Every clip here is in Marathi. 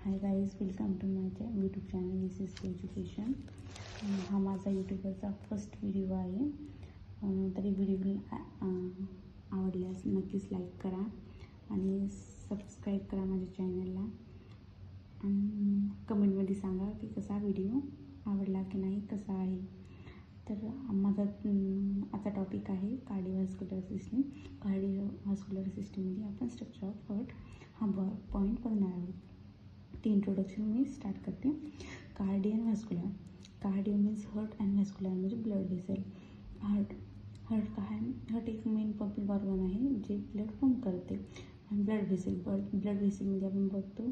High guys, welcome to my YouTube channel this is education. हा माझा यूट्यूबवरचा फर्स्ट व्हिडिओ आहे. तरी व्हिडिओ आवडल्यास नक्कीच लाईक करा आणि सबस्क्राईब करा माझ्या चॅनलला. कमेंटमध्ये सांगा की कसा व्हिडिओ आवडला की नाही, कसा आहे. तर माझा आजचा टॉपिक आहे कार्डिओव्हास्क्युलर सिस्टीम. कार्डिओव्हास्क्युलर सिस्टीममध्ये आपण स्ट्रक्चर ऑफ हार्ट हा पॉईंट बघणार आहोत. ती इंट्रोडक्शन मी स्टार्ट करते. Cardio and vascular. Cardio means heart and vascular म्हणजे ब्लड व्हेसल. हार्ट काय, हार्ट एक मेन पंपिंग ऑर्गन आहे जे ब्लड पंप करते. आणि ब्लड व्हेसलमध्ये आपण बघतो,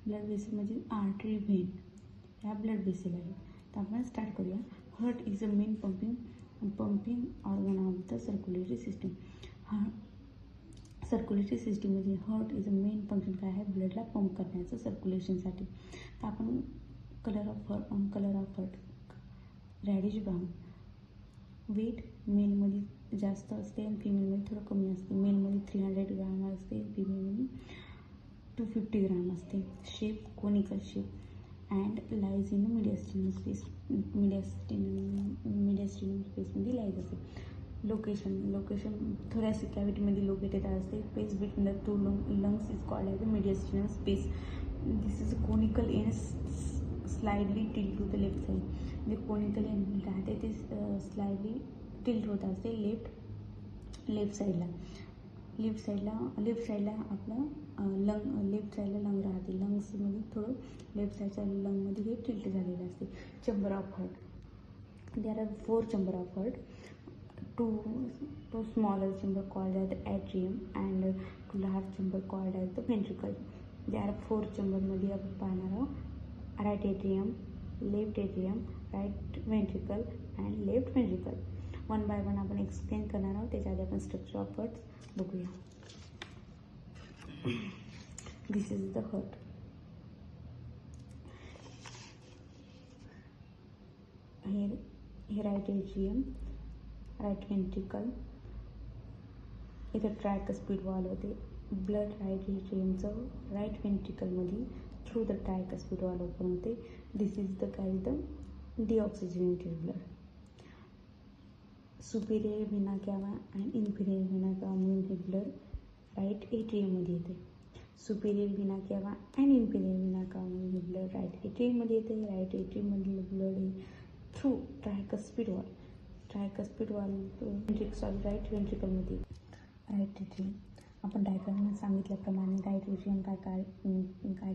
ब्लड व्हेसल म्हणजे आर्टरी, व्हेन ह्या ब्लड व्हेसल आहे. तर आपण स्टार्ट करूया. Heart is a main pumping organ of the circulatory system. Circulatory सिस्टीममध्ये heart is a main function काय आहे, ब्लडला पंप करण्याचं सर्क्युलेशनसाठी. तर आपण colour of heart reddish brown. Weight मेलमध्ये जास्त असते आणि फिमेलमध्ये थोडं कमी असते. मेलमध्ये 300 ग्राम असते, फिमेलमध्ये 250 ग्राम असते. Shape conical shape and lies in mediastinum space. Mediastinum स्पेसमध्ये लाईज असते. लोकेशन thoracic कॅव्हिटीमध्ये लोकेटेड असते. Space between the two lungs is called as the mediastinal space. This is conical end slightly tilt to the left side. जे कोनिकल एंड राहते ते स्लाइडली टिल्ट होत असते लेफ्ट साईडला आपलं लेफ्ट साईडला लंग राहते. लंग्समध्ये थोडं लेफ्ट साईडच्या लंगमध्ये हे टिल्ट झालेलं असते. Chamber of heart. There are 4 chamber of heart. Two smaller chamber called as the atrium and two large chamber called as the ventricle. There are 4 chamber मध्ये आपण पाहणार आहोत. Right atrium, left atrium, right ventricle and left ventricle. One by one आपण एक्सप्लेन करणार आहोत. त्याच्या आधी आपण स्ट्रक्चर ऑफ हार्ट बघूया. This is the heart. हे राईट एट्रियम, राईट वेंट्रिकल. इथं ट्रायकस्पिड वॉल होते. ब्लड राईट एट्रियमचं राईट वेंट्रिकलमध्ये through the tricuspid valve open होते. This is the carry the deoxygenated blood. Superior vena cava and inferior vena cava म्हणून हे ब्लड राईट एट्रियममध्ये येते. Superior vena cava and inferior vena cava म्हणून हे ब्लड राईट एट्रियममध्ये येते. राईट एट्रियममधील ब्लड हे थ्रू ट्रायकस्पिड वॉल राईट वेंट्रिकलमध्ये. राईट एट्रियम आपण डायग्राममध्ये सांगितल्याप्रमाणे राईट एट्रियम काय